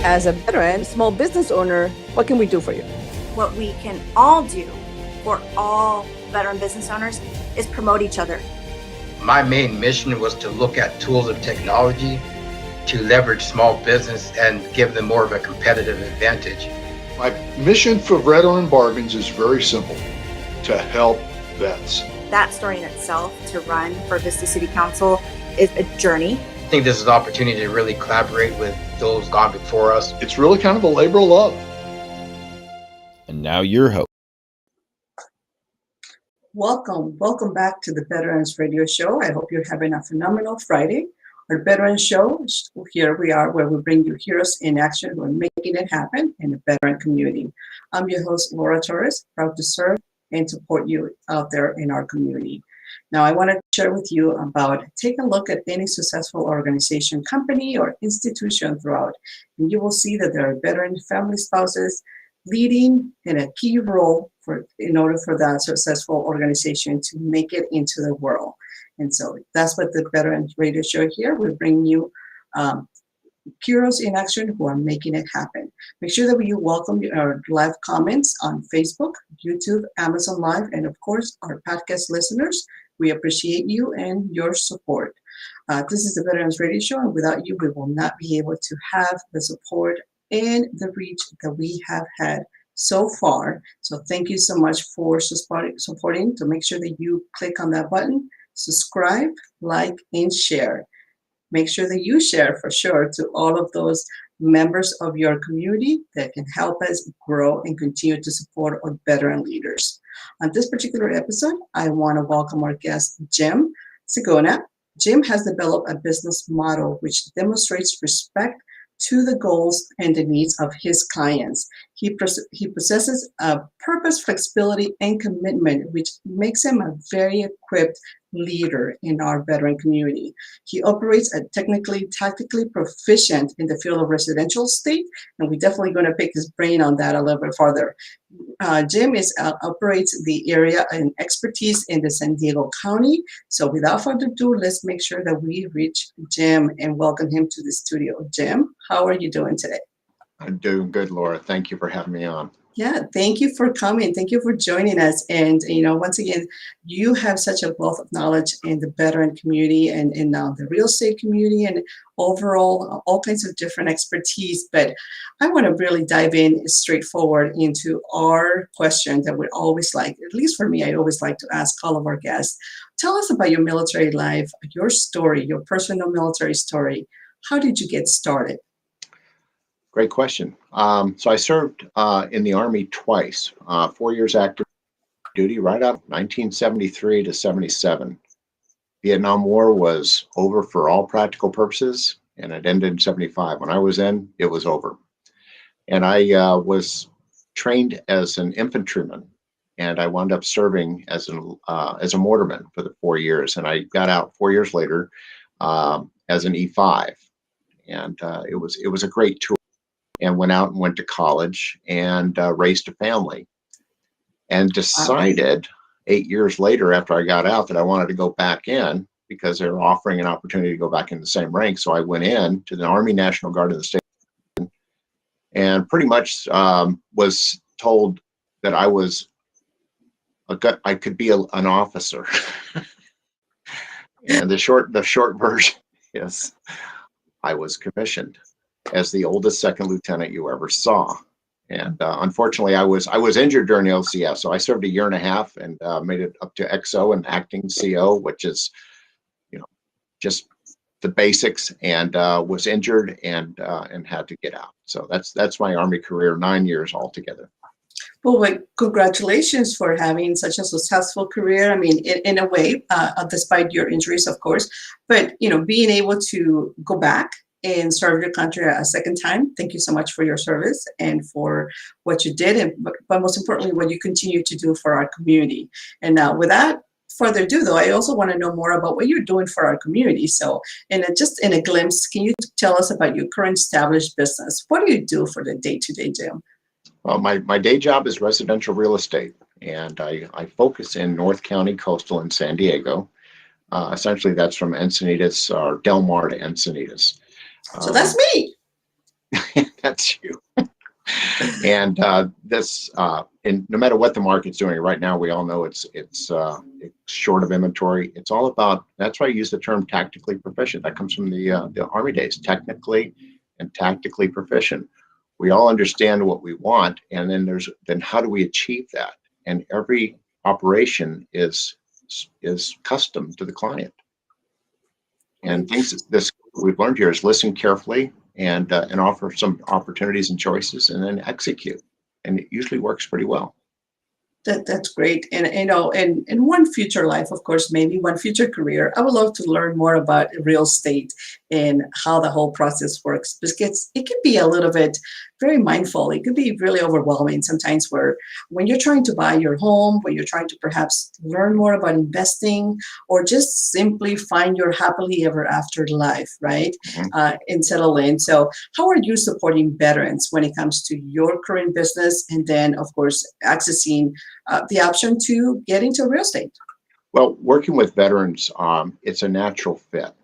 As a veteran, small business owner, what can we do for you? What we can all do for all veteran business owners is promote each other. My main mission was to look at tools of technology to leverage small business and give them more of a competitive advantage. My mission for Veteran Bargains is very simple: to help vets. That story in itself, to run for Vista City Council, is a journey. I think this is an opportunity to really collaborate with those gone before us. It's really kind of a labor of love. And now your host. Welcome back to the Veterans Radio Show. I hope you're having a phenomenal Friday. Our Veterans Show, here we are, where we bring you heroes in action who are making it happen in the veteran community. I'm your host, Laura Torres, proud to serve and support you out there in our community. Now, I want to share with you about take a look at any successful organization, company, or institution throughout, and you will see that there are veteran family spouses leading in a key role in order for that successful organization to make it into the world. And so that's what the Veterans Radio Show here will bring you heroes in action who are making it happen. Make sure that you welcome our live comments on Facebook, YouTube, Amazon Live, and of course, our podcast listeners. We appreciate you and your support. This is the Veterans Radio Show, and without you, we will not be able to have the support and the reach that we have had so far. So thank you so much for supporting. To make sure that you click on that button, subscribe, like, and share. Make sure that you share for sure to all of those members of your community that can help us grow and continue to support our veteran leaders. On this particular episode, I want to welcome our guest, Jim Segona. Jim has developed a business model which demonstrates respect to the goals and the needs of his clients. He possesses a purpose, flexibility, and commitment, which makes him a very equipped leader in our veteran community. He operates a tactically proficient in the field of residential estate, and we're definitely going to pick his brain on that a little bit further. Jim operates the area and expertise in the San Diego County. So without further ado, let's make sure that we reach Jim and welcome him to the studio. Jim, how are you doing today? I'm doing good, Laura. Thank you for having me on. Yeah, thank you for coming. Thank you for joining us. And, once again, you have such a wealth of knowledge in the veteran community and in the real estate community and overall all kinds of different expertise. But I want to really dive in straightforward into our question that we always like, at least for me, I always like to ask all of our guests. Tell us about your military life, your story, your personal military story. How did you get started? Great question. So I served in the Army twice, 4 years active duty, right up 1973 to 77. Vietnam War was over for all practical purposes, and it ended in 75. When I was in, it was over. And I was trained as an infantryman, and I wound up serving as a mortarman for the 4 years. And I got out 4 years later as an E5, and it was a great tour. And went out and went to college and raised a family, and decided 8 years later after I got out that I wanted to go back in because they were offering an opportunity to go back in the same rank. So I went in to the Army National Guard of the state and pretty much was told that I could be an officer. And the short version is I was commissioned as the oldest second lieutenant you ever saw. And unfortunately, I was injured during the LCS. So I served a year and a half and made it up to XO and acting CO, which is, just the basics, and was injured and had to get out. So that's my Army career, 9 years altogether. Well, congratulations for having such a successful career. I mean, in a way, despite your injuries, of course, but, being able to go back and serve your country a second time. Thank you so much for your service and for what you did, but most importantly, what you continue to do for our community. And without further ado, though, I also want to know more about what you're doing for our community. So, just in a glimpse, can you tell us about your current established business? What do you do for the day-to-day, Jim? Well, my day job is residential real estate, and I focus in North County, Coastal, and San Diego. Essentially, that's from Encinitas or Del Mar to Encinitas. So that's me. That's you. And and no matter what the market's doing right now, we all know it's short of inventory. It's all about. That's why I use the term tactically proficient. That comes from the Army days, technically and tactically proficient. We all understand what we want, and then how do we achieve that? And every operation is custom to the client. And this we've learned here is listen carefully and offer some opportunities and choices, and then execute. And it usually works pretty well. That's great. And in one future life, of course, maybe one future career, I would love to learn more about real estate and how the whole process works, because it can be a little bit very mindful. It could be really overwhelming sometimes, where when you're trying to buy your home, when you're trying to perhaps learn more about investing, or just simply find your happily ever after life, right? Mm-hmm. And settle in. So how are you supporting veterans when it comes to your current business, and then, of course, accessing the option to get into real estate? Well, working with veterans, it's a natural fit,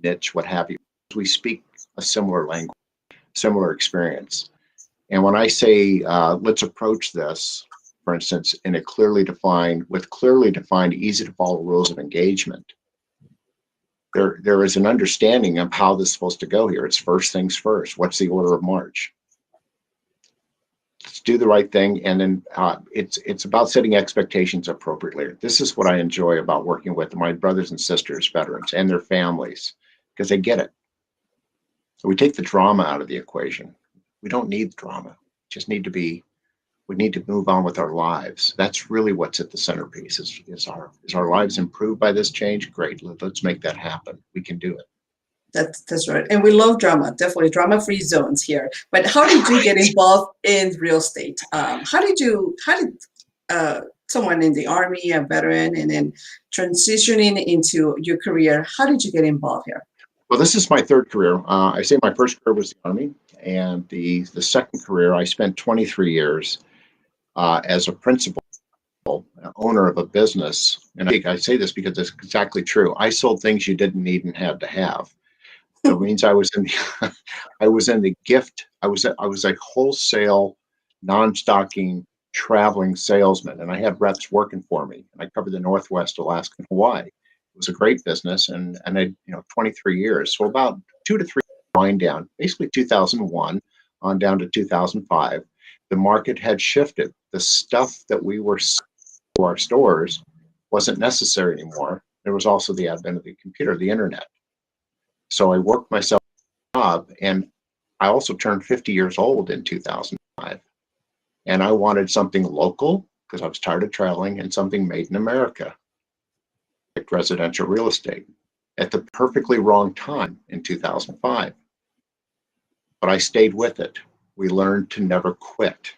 niche, what have you. We speak a similar language, similar experience. And when I say, let's approach this, for instance, in a clearly defined, easy to follow rules of engagement, there is an understanding of how this is supposed to go here. It's first things first. What's the order of march? Let's do the right thing, and then it's about setting expectations appropriately. This is what I enjoy about working with my brothers and sisters, veterans, and their families, because they get it. So we take the drama out of the equation. We don't need the drama. We need to move on with our lives. That's really what's at the centerpiece. Is our lives improved by this change? Great. Let's make that happen. We can do it. That's right. And we love drama, definitely drama-free zones here. But how did you get involved in real estate? How did someone in the Army, a veteran, and then transitioning into your career, how did you get involved here? Well, this is my third career. I say my first career was the Army, and the second career, I spent 23 years as a principal, owner of a business. And I say this because it's exactly true. I sold things you didn't need and had to have. It means I was in the gift. I was a wholesale, non-stocking, traveling salesman, and I had reps working for me. And I covered the Northwest, Alaska, and Hawaii. It was a great business, and I 23 years. So about 2 to 3 wind down, basically 2001 on down to 2005. The market had shifted. The stuff that we were selling to our stores wasn't necessary anymore. There was also the advent of the computer, the internet. So I worked myself a job, and I also turned 50 years old in 2005. And I wanted something local because I was tired of traveling, and something made in America, like residential real estate, at the perfectly wrong time in 2005. But I stayed with it. We learned to never quit.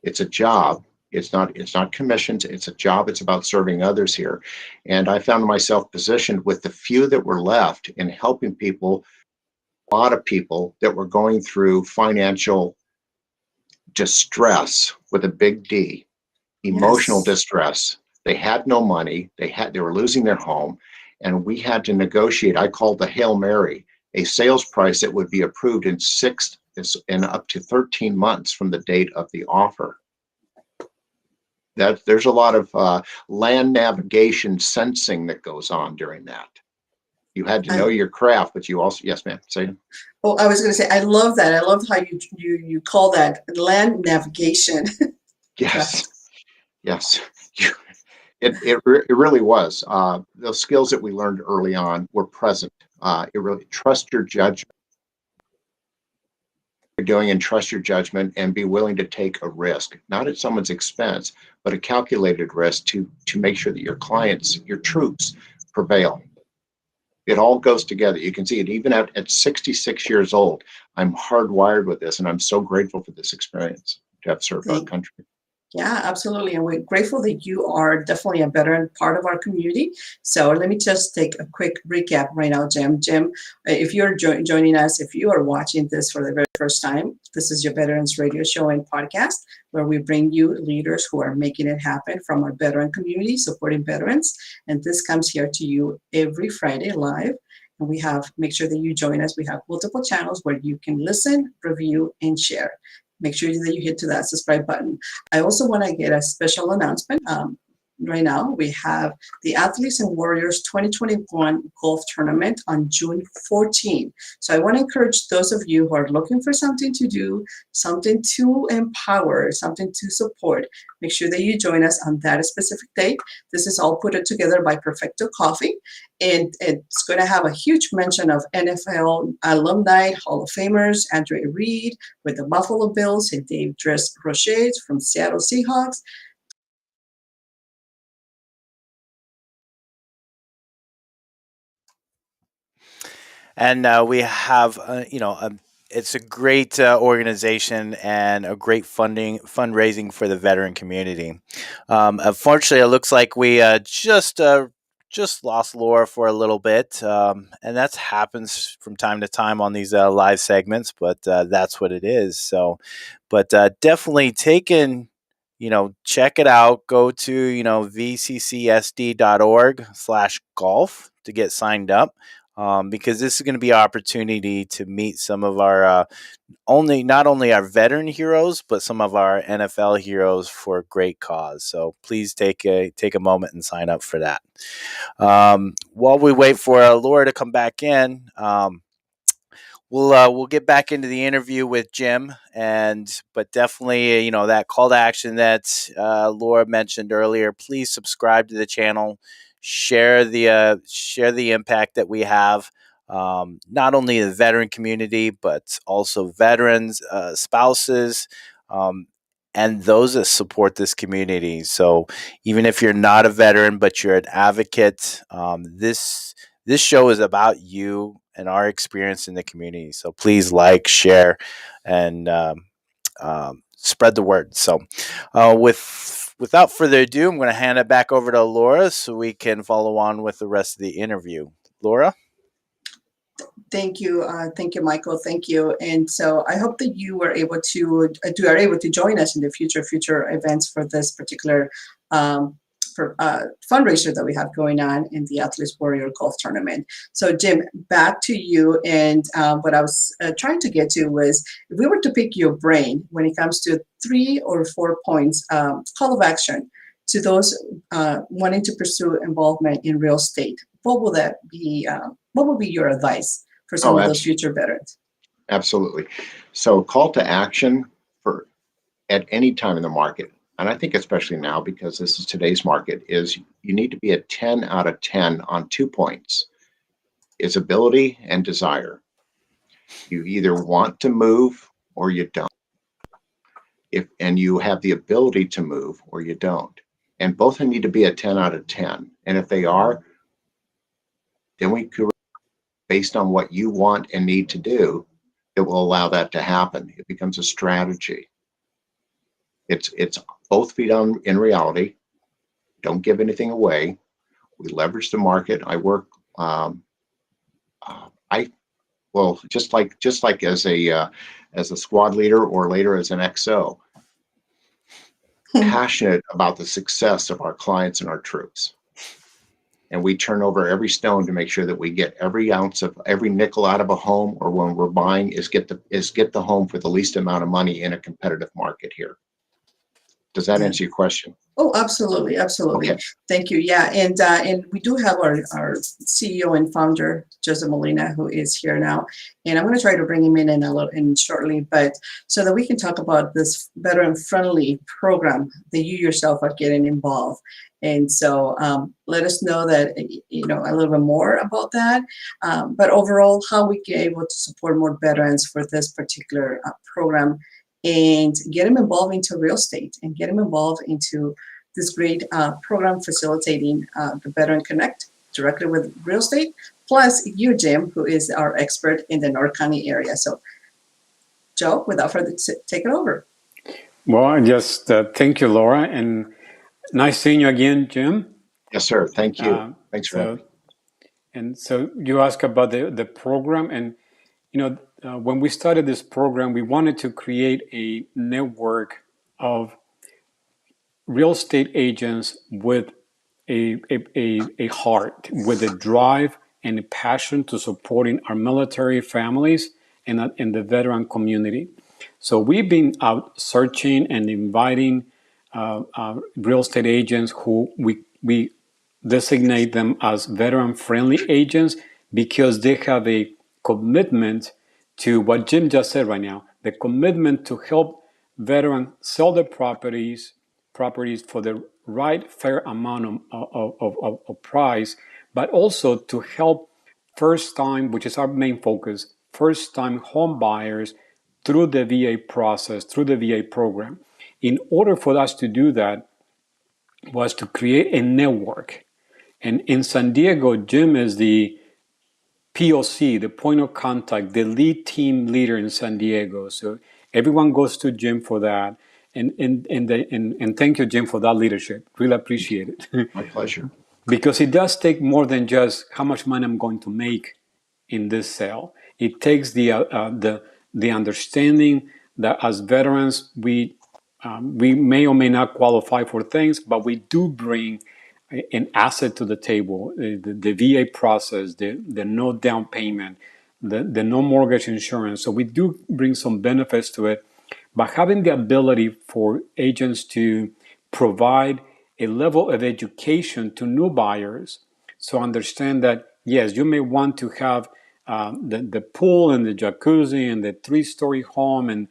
It's a job. It's not commissions. It's a job. It's about serving others here. And I found myself positioned with the few that were left in helping people, a lot of people that were going through financial distress with a big D, emotional distress. They had no money. They were losing their home, and we had to negotiate. I called the Hail Mary, a sales price that would be approved in up to 13 months from the date of the offer. That there's a lot of land navigation sensing that goes on during that. You had to know your craft, but you also, yes, ma'am, say. Oh, I was going to say, I love that. I love how you call that land navigation. Yes, yes. It really was. Those skills that we learned early on were present. It really trust your judgment. Doing and trust your judgment, and be willing to take a risk, not at someone's expense, but a calculated risk to make sure that your clients, your troops, prevail. It all goes together. You can see it even at 66 years old. I'm hardwired with this, and I'm so grateful for this experience to have served our country. Yeah, absolutely. And we're grateful that you are definitely a veteran part of our community. So let me just take a quick recap right now, Jim. Jim, if you're joining us, if you are watching this for the very first time, this is your Veterans Radio Show and Podcast, where we bring you leaders who are making it happen from our veteran community, supporting veterans. And this comes here to you every Friday live. And make sure that you join us. We have multiple channels where you can listen, review, and share. Make sure that you hit to that subscribe button. I also want to get a special announcement. Right now, we have the Athletes and Warriors 2021 Golf Tournament on June 14. So I want to encourage those of you who are looking for something to do, something to empower, something to support. Make sure that you join us on that specific date. This is all put together by Perfecto Coffee, and it's going to have a huge mention of NFL alumni, Hall of Famers, Andre Reed with the Buffalo Bills, and Dave Roche from Seattle Seahawks. And we have, it's a great organization and a great fundraising for the veteran community. Unfortunately, it looks like we just lost Laura for a little bit, and that happens from time to time on these live segments. But that's what it is. So, but definitely check it out. Go to vccsd.org/golf to get signed up. Because this is going to be an opportunity to meet some of our not only our veteran heroes, but some of our NFL heroes for a great cause. So please take a moment and sign up for that. While we wait for Laura to come back in, we'll get back into the interview with Jim, but definitely that call to action that Laura mentioned earlier. Please subscribe to the channel. Share the impact that we have, not only the veteran community, but also veterans, spouses, and those that support this community. So even if you're not a veteran, but you're an advocate, this show is about you and our experience in the community. So please share, and spread the word. So without further ado, I'm going to hand it back over to Laura so we can follow on with the rest of the interview. Laura? Thank you, Michael. Thank you. And so I hope that you are able to join us in the future events for this particular fundraiser that we have going on in the Athletes Warrior Golf Tournament. So Jim, back to you. And what I was trying to get to was, if we were to pick your brain when it comes to 3 or 4 points, call of action to those wanting to pursue involvement in real estate, what will that be? What would be your advice for some of those future veterans? Absolutely. So call to action for at any time in the market, and I think especially now because this is today's market, is you need to be a 10 out of 10 on 2 points. Is ability and desire. You either want to move or you don't. And you have the ability to move or you don't. And both of them need to be a 10 out of 10. And if they are, then we could, based on what you want and need to do, it will allow that to happen. It becomes a strategy. It's both feet on in reality. Don't give anything away. We leverage the market. I work. Just like as a squad leader or later as an XO, passionate about the success of our clients and our troops. And we turn over every stone to make sure that we get every ounce of every nickel out of a home, or when we're buying, is get the home for the least amount of money in a competitive market here. Does that answer your question? Oh, absolutely, absolutely. Okay. Thank you. Yeah, and we do have our CEO and founder, Joseph Molina, who is here now, and I'm going to try to bring him in shortly, but so that we can talk about this veteran-friendly program that you yourself are getting involved. And so let us know that a little bit more about that. But overall, how we get able to support more veterans for this particular program, and get them involved into real estate, and get them involved into this great program facilitating the Veteran Connect directly with real estate, plus you, Jim, who is our expert in the North County area. So, Joe, without further ado, take it over. Well, just thank you, Laura, and nice seeing you again, Jim. Yes, sir. Thank you. Thanks for having me. And so you asked about the program, and when we started this program, we wanted to create a network of real estate agents with a heart, with a drive and a passion to supporting our military families and the veteran community. So we've been out searching and inviting real estate agents who we designate them as veteran-friendly agents because they have a commitment to what Jim just said right now, the commitment to help veterans sell their properties for the right fair amount of price, but also to help first time, which is our main focus, first time home buyers through the VA process, through the VA program. In order for us to do that was to create a network. And in San Diego, Jim is the POC, the point of contact, the lead team leader in San Diego. So everyone goes to Jim for that. And thank you, Jim, for that leadership. Really appreciate it. My pleasure. Because it does take more than just how much money I'm going to make in this sale. It takes the understanding that as veterans, we may or may not qualify for things, but we do bring an asset to the table. The VA process, the no down payment, the no mortgage insurance. So we do bring some benefits to it. But having the ability for agents to provide a level of education to new buyers, so understand that yes, you may want to have the pool and the jacuzzi and the 3-story home and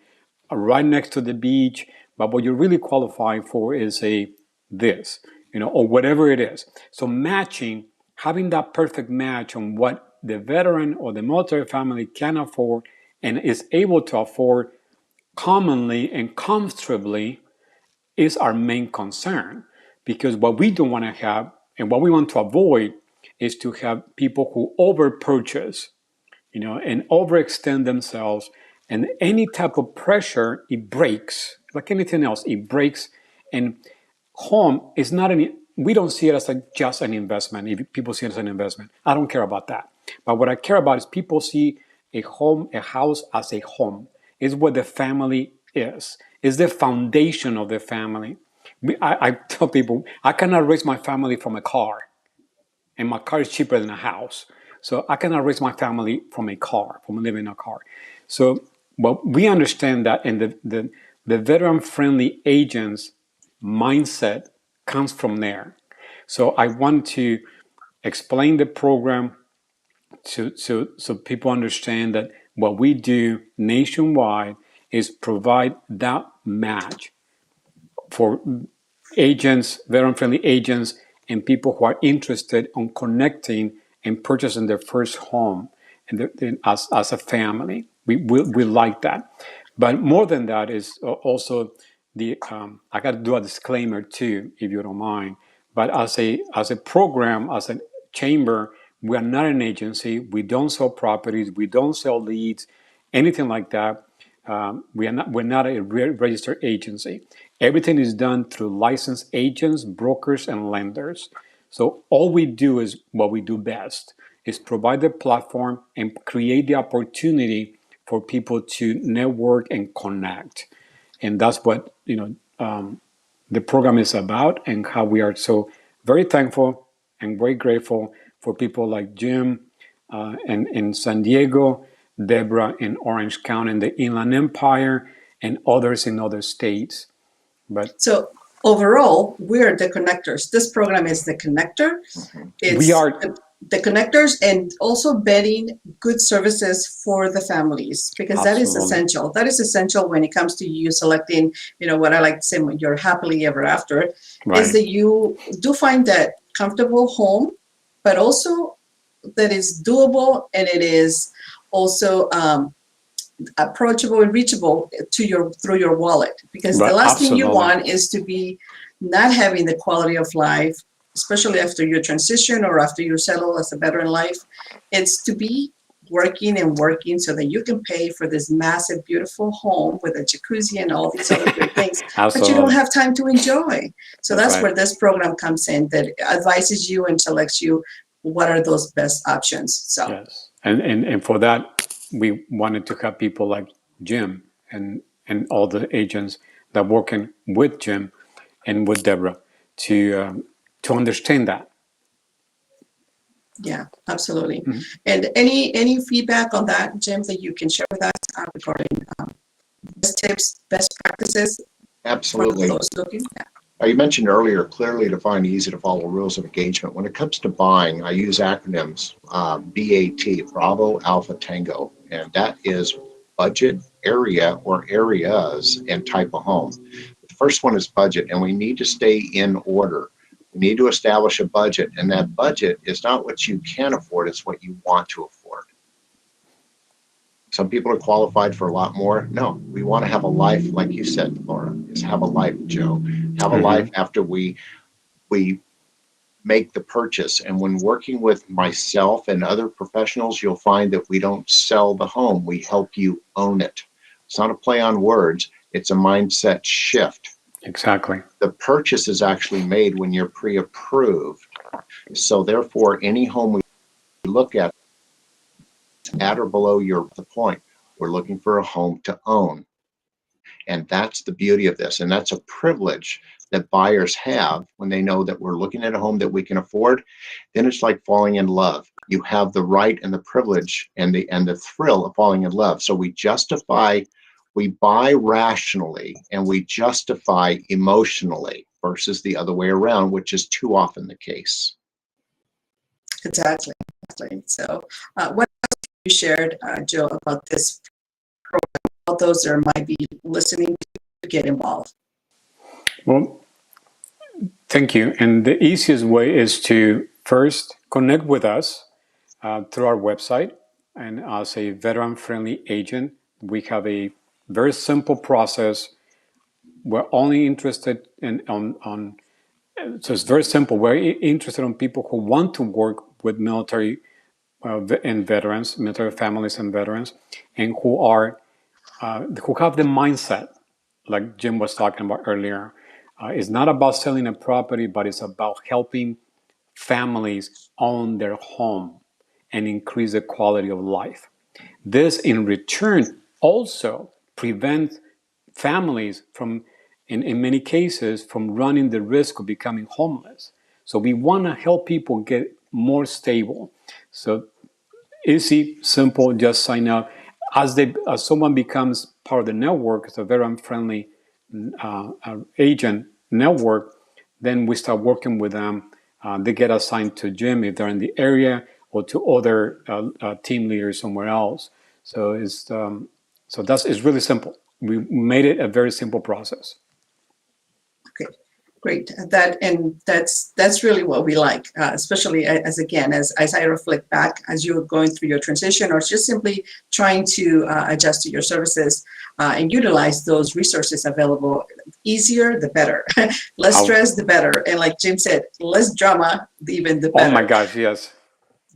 right next to the beach, but what you're really qualifying for is this, or whatever it is. So matching, having that perfect match on what the veteran or the military family can afford and is able to afford commonly and comfortably is our main concern. Because what we don't want to have and what we want to avoid is to have people who over purchase, and overextend themselves. And any type of pressure, it breaks. Like anything else, it breaks. And home is not we don't see it as just an investment. If people see it as an investment, I don't care about that. But what I care about is people see a house as a home. It's what the family is. It's the foundation of the family. I tell people, I cannot raise my family from a car. And my car is cheaper than a house. So I cannot raise my family from living in a car. So we understand that, and the veteran-friendly agents mindset comes from there. So I want to explain the program so people understand that what we do nationwide is provide that match for agents, veteran-friendly agents, and people who are interested in connecting and purchasing their first home and as a family. We like that. But more than that is also I got to do a disclaimer too, if you don't mind. But as a program, as a chamber, we are not an agency. We don't sell properties. We don't sell leads, anything like that. We're not a registered agency. Everything is done through licensed agents, brokers, and lenders. So all we do is what we do best, is provide the platform and create the opportunity for people to network and connect. And that's what the program is about, and how we are so very thankful and very grateful for people like Jim in San Diego, Deborah in Orange County in the Inland Empire, and others in other states. But so overall, we're the connectors. This program is the connector. We are the connectors, and also vetting good services for the families, because that is essential. That is essential when it comes to you selecting, what I like to say, when you're happily ever after, right. is that you do find that comfortable home, but also that is doable, and it is also approachable and reachable through your wallet. Because the last thing you want is to be not having the quality of life, especially after your transition or after you settle as a veteran life. It's to be working so that you can pay for this massive, beautiful home with a jacuzzi and all these other good things, but you don't have time to enjoy. So that's right. Where this program comes in, that advises you and selects you what are those best options. So yes, and for that, we wanted to have people like Jim and all the agents that working with Jim and with Deborah to understand that. Yeah, absolutely. Mhm. And any feedback on that, Jim, that you can share with us regarding best tips, best practices for Absolutely. those looking? Yeah. You mentioned earlier clearly defined, easy to follow rules of engagement. When it comes to buying, I use acronyms, BAT, Bravo, Alpha, Tango, and that is budget, area or areas, and type of home. The first one is budget, and we need to stay in order. We need to establish a budget, and that budget is not what you can afford, it's what you want to afford. Some people are qualified for a lot more. No, we want to have a life, like you said, Laura, is have a life, Joe. Have a life after we make the purchase. And when working with myself and other professionals, you'll find that we don't sell the home. We help you own it. It's not a play on words. It's a mindset shift. Exactly. The purchase is actually made when you're pre-approved. So therefore, any home we look at or below the point, we're looking for a home to own. And that's the beauty of this. And that's a privilege that buyers have when they know that we're looking at a home that we can afford. Then it's like falling in love. You have the right and the privilege and the thrill of falling in love. So we buy rationally and we justify emotionally versus the other way around, which is too often the case. Exactly. So what else you shared, Joe, about this program? All those that might be listening to get involved. Well, thank you. And the easiest way is to first connect with us through our website. And as a veteran-friendly agent, we have a very simple process. We're only interested so it's very simple. We're interested in people who want to work with military and veterans, military families and veterans, and who have the mindset, like Jim was talking about earlier. It's not about selling a property, but it's about helping families own their home and increase the quality of life. This, in return, also prevents families from, in many cases, from running the risk of becoming homeless. So we want to help people get more stable. So easy, simple, just sign up. As someone becomes part of the network, it's a veteran-friendly agent network, then we start working with them. They get assigned to Jim if they're in the area or to other team leaders somewhere else. So it's really simple. We made it a very simple process. Okay, great. That's really what we like, especially as I reflect back as you're going through your transition or just simply trying to adjust to your services and utilize those resources available. Easier, the better. Less stress, the better. And like Jim said, less drama, even the better. Oh my gosh, yes.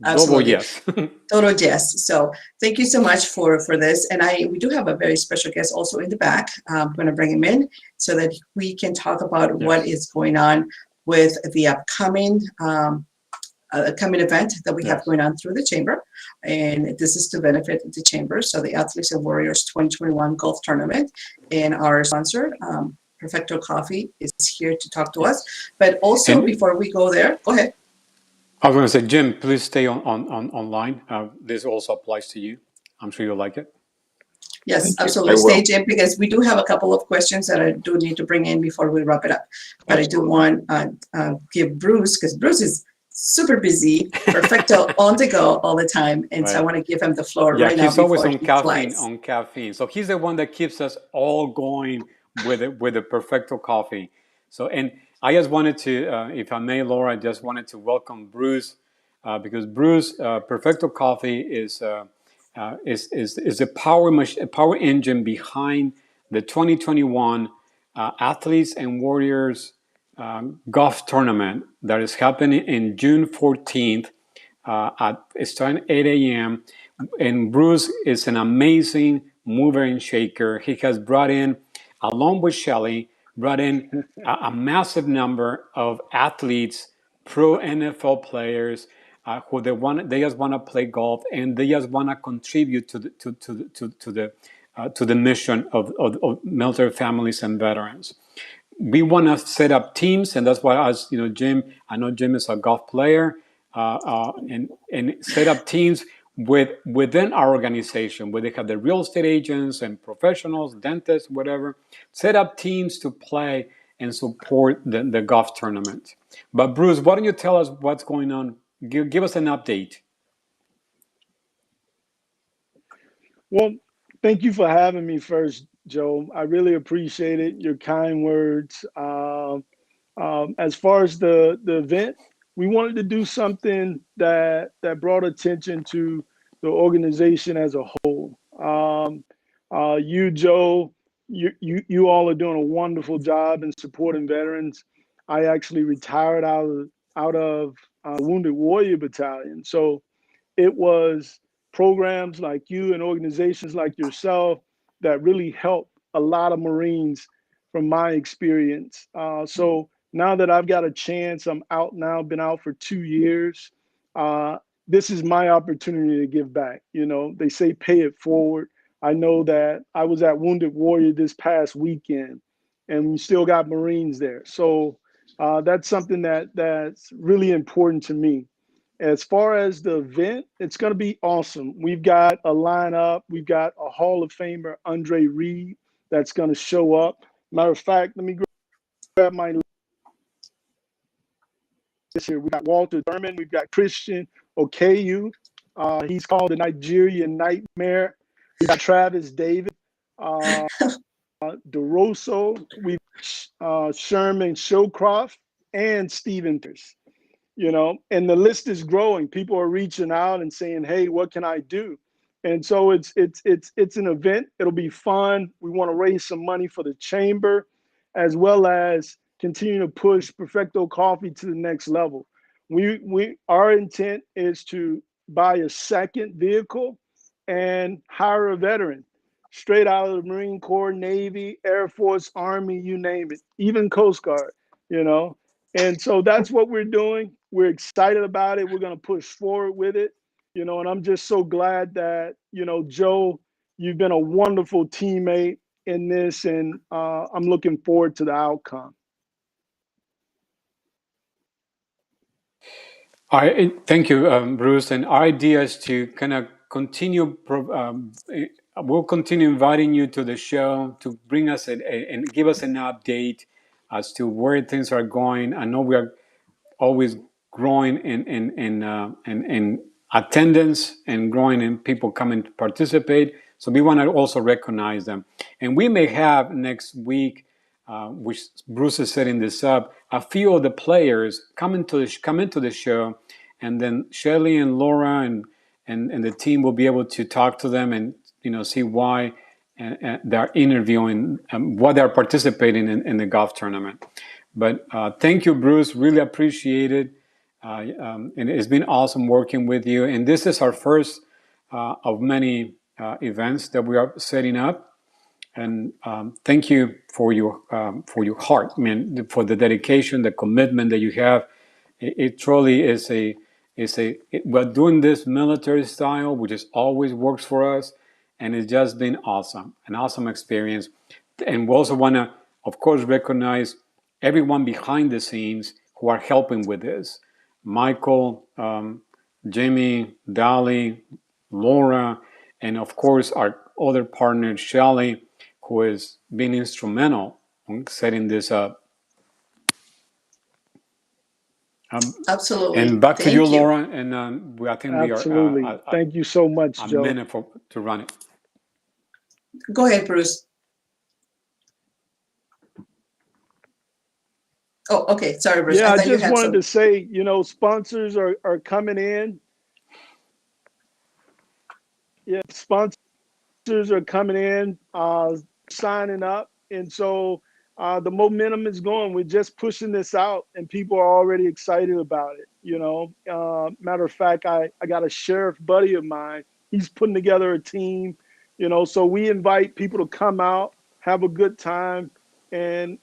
Absolutely. Yes. Total yes. So thank you so much for this. And we do have a very special guest also in the back. I'm going to bring him in so that we can talk about what is going on with the upcoming event that we have going on through the chamber. And this is to benefit the chamber. So the Athletes and Warriors 2021 Golf Tournament, and our sponsor, Perfecto Coffee, is here to talk to us. But also, before we go there, go ahead. I was going to say, Jim, please stay online. This also applies to you. I'm sure you'll like it. Yes, absolutely. Stay, Jim, because we do have a couple of questions that I do need to bring in before we wrap it up. But I do want to give Bruce, because Bruce is super busy, Perfecto on the go all the time. And so I want to give him the floor right now. He's always on caffeine. So he's the one that keeps us all going with the Perfecto coffee. So, and I just wanted to, if I may, Laura, I just wanted to welcome Bruce because Bruce, Perfecto Coffee is a power engine behind the 2021 Athletes and Warriors golf tournament that is happening in June 14th starting 8 a.m. And Bruce is an amazing mover and shaker. He has brought in, along with Shelly, a massive number of athletes, pro NFL players, who they just want to play golf and they just want to contribute to the mission of military families and veterans. We want to set up teams, and that's why, as you know, Jim. I know Jim is a golf player. and set up teams within our organization, where they have the real estate agents and professionals, dentists, whatever. Set up teams to play and support the golf tournament. But Bruce, why don't you tell us what's going on? Give us an update. Well, thank you for having me first, Joe. I really appreciate it. Your kind words. As far as the event, we wanted to do something that brought attention to the organization as a whole. You, Joe, you all are doing a wonderful job in supporting veterans. I actually retired out of Wounded Warrior Battalion, so it was programs like you and organizations like yourself that really help a lot of Marines from my experience. So now that I've got a chance, I'm out now, been out for 2 years. This is my opportunity to give back. You know, they say pay it forward. I know that I was at Wounded Warrior this past weekend, and we still got Marines there. So that's something that's really important to me. As far as the event, it's going to be awesome. We've got a lineup. We've got a Hall of Famer, Andre Reed, that's going to show up. Matter of fact, let me grab my list here. We got Walter Thurman. We've got Christian Okayu. He's called the Nigerian Nightmare. We got Travis David, DeRosso. We've Sherman Showcroft and Stephen Pierce. You know, and the list is growing. People are reaching out and saying, "Hey, what can I do?" And so it's an event. It'll be fun. We want to raise some money for the chamber, as well as continue to push Perfecto Coffee to the next level. Our intent is to buy a second vehicle and hire a veteran, straight out of the Marine Corps, Navy, Air Force, Army, you name it, even Coast Guard. You know. And so that's what we're doing. We're excited about it. We're going to push forward with it, you know, and I'm just so glad that, you know, Joe, you've been a wonderful teammate in this, and I'm looking forward to the outcome. Thank you, Bruce. And our idea is to kind of continue. We'll continue inviting you to the show to bring us and give us an update as to where things are going. I know we are always growing in attendance and growing in people coming to participate. So we want to also recognize them. And we may have next week, which Bruce is setting this up, a few of the players come into the show, and then Shelley and Laura and the team will be able to talk to them and see why they're interviewing, why they're participating in the golf tournament. But thank you, Bruce. Really appreciate it. And it's been awesome working with you. And this is our first of many events that we are setting up. And thank you for your heart, I mean, for the dedication, the commitment that you have. It truly is we're doing this military style, which has always works for us. And it's just been awesome, an awesome experience. And we also want to, of course, recognize everyone behind the scenes who are helping with this. Michael, Jimmy, Dolly, Laura, and of course our other partner, Shelley, who has been instrumental in setting this up. Absolutely. And back to Thank you, Laura. And I think Absolutely. we are. Thank you so much, Joe. A minute to run it. Go ahead, Bruce. Oh, okay. Sorry, Bruce. Yeah, I just wanted to say, sponsors are coming in. Yeah, sponsors are coming in, signing up. And so the momentum is going. We're just pushing this out, and people are already excited about it. Matter of fact, I got a sheriff buddy of mine. He's putting together a team, so we invite people to come out, have a good time. And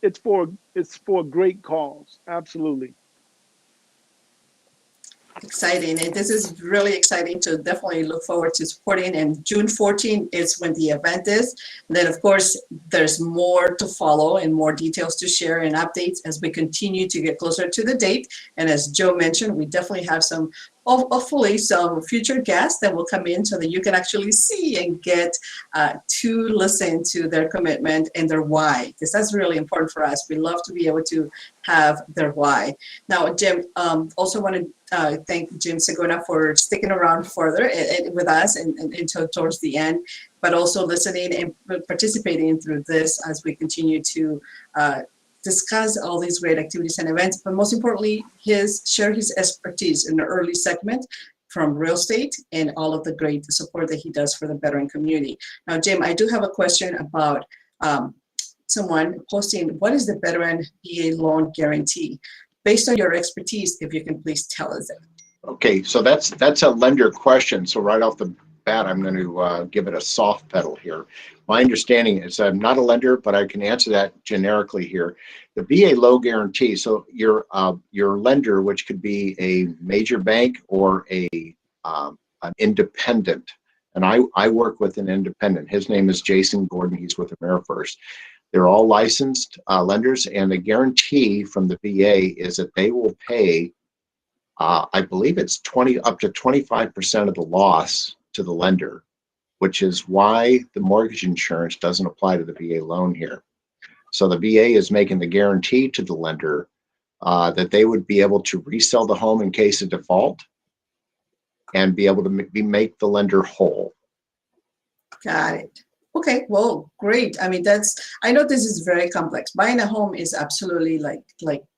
it's for a great cause. Absolutely. Exciting. And this is really exciting to definitely look forward to supporting. And June 14 is when the event is. And then, of course, there's more to follow and more details to share and updates as we continue to get closer to the date. And as Joe mentioned, we definitely have some, hopefully, some future guests that will come in so that you can actually see and get to listen to their commitment and their why, because that's really important for us. We love to be able to have their why. Now, Jim, also want to thank Jim Segona for sticking around further with us and until towards the end, but also listening and participating through this as we continue to discuss all these great activities and events, but most importantly, share his expertise in the early segment from real estate and all of the great support that he does for the veteran community. Now, Jim, I do have a question about someone posting, what is the veteran VA loan guarantee? Based on your expertise, if you can please tell us that. Okay, so that's a lender question. So right off the bat, I'm going to give it a soft pedal here. My understanding is I'm not a lender, but I can answer that generically here. The VA loan guarantee, so your lender, which could be a major bank or an independent, and I work with an independent. His name is Jason Gordon. He's with AmeriFirst. They're all licensed lenders, and the guarantee from the VA is that they will pay, I believe it's up to 25% of the loss to the lender, which is why the mortgage insurance doesn't apply to the VA loan here. So the VA is making the guarantee to the lender that they would be able to resell the home in case of default and be able to make the lender whole. Got it. Okay, well, great. I mean, I know this is very complex. Buying a home is absolutely like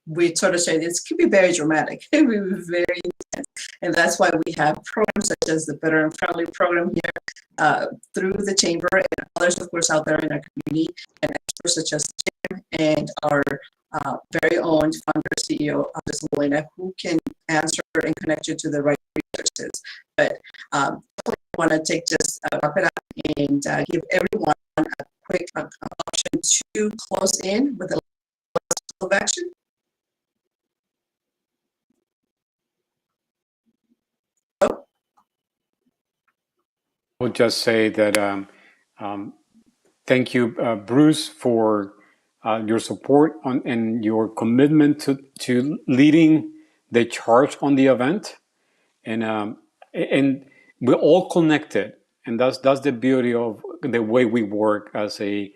we sort of said, it could be very dramatic. It could be very intense. And that's why we have programs such as the Veteran Friendly program here through the chamber and others, of course, out there in our community, and experts such as Jim and our very own founder, CEO, Molina, who can answer and connect you to the right resources. But definitely want to take just wrap it up and give everyone a quick option to close in with a last call of action. Oh. I would just say that thank you, Bruce, for your support and your commitment to leading the charge on the event, and we're all connected, and that's the beauty of the way we work as a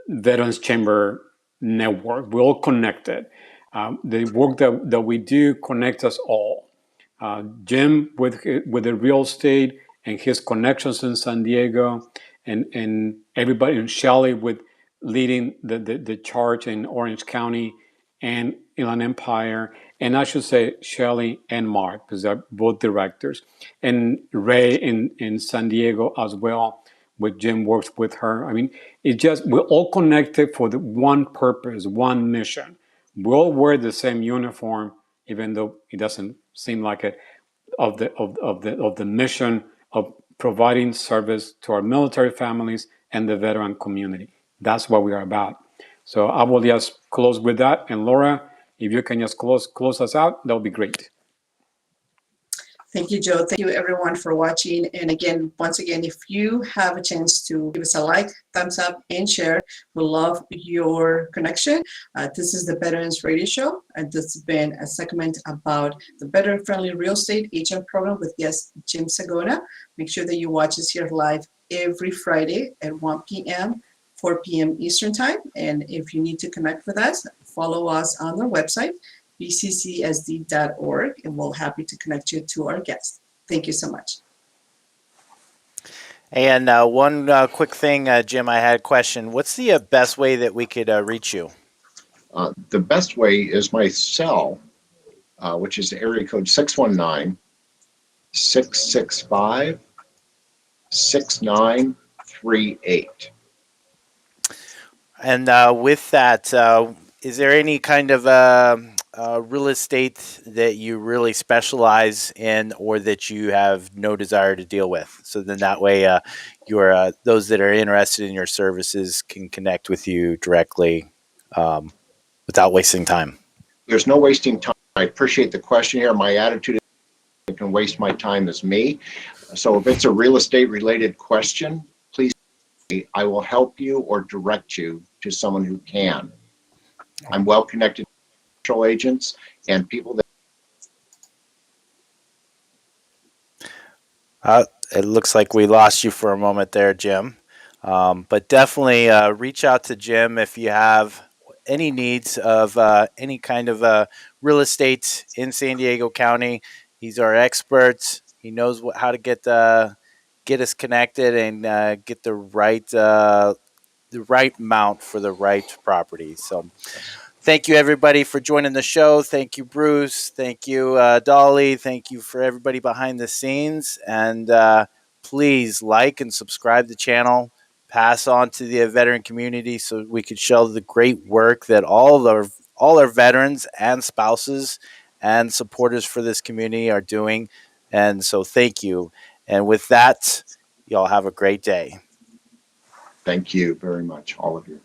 Veterans Chamber network. We're all connected. The work that we do connects us all. Jim with the real estate and his connections in San Diego, and everybody, and Shelley with leading the charge in Orange County and Inland Empire, and I should say Shelley and Mark, because they're both directors, and Ray in San Diego as well, with Jim works with her. I mean, we're all connected for the one purpose, one mission. We all wear the same uniform, even though it doesn't seem like it, of the mission of providing service to our military families and the veteran community. That's what we are about. So I will just close with that. And Laura, if you can just close us out, that would be great. Thank you, Joe. Thank you, everyone, for watching. And again, once again, if you have a chance to give us a like, thumbs up, and share, we'll love your connection. This is the Veterans Radio Show, and this has been a segment about the Veteran-Friendly Real Estate Agent Program with guest Jim Segona. Make sure that you watch us here live every Friday at 1 p.m., 4 p.m. Eastern Time. And if you need to connect with us, follow us on our website, bccsd.org, and we'll happy to connect you to our guests. Thank you so much. And one quick thing, Jim, I had a question. What's the best way that we could reach you? The best way is my cell, which is area code 619-665-6938. And with that, is there any kind of real estate that you really specialize in, or that you have no desire to deal with? So then that way, those that are interested in your services can connect with you directly without wasting time. There's no wasting time. I appreciate the question here. My attitude is to waste my time as me. So if it's a real estate related question, please, I will help you or direct you to someone who can. I'm well connected to commercial agents and people that. It looks like we lost you for a moment there, Jim. But definitely reach out to Jim if you have any needs of any kind of real estate in San Diego County. He's our expert. He knows how to get us connected and get the right amount for the right property. So thank you, everybody, for joining the show. Thank you, Bruce. Thank you, Dolly. Thank you for everybody behind the scenes. And please like and subscribe to the channel. Pass on to the veteran community so we could show the great work that all our veterans and spouses and supporters for this community are doing. And so thank you. And with that, y'all have a great day. Thank you very much, all of you.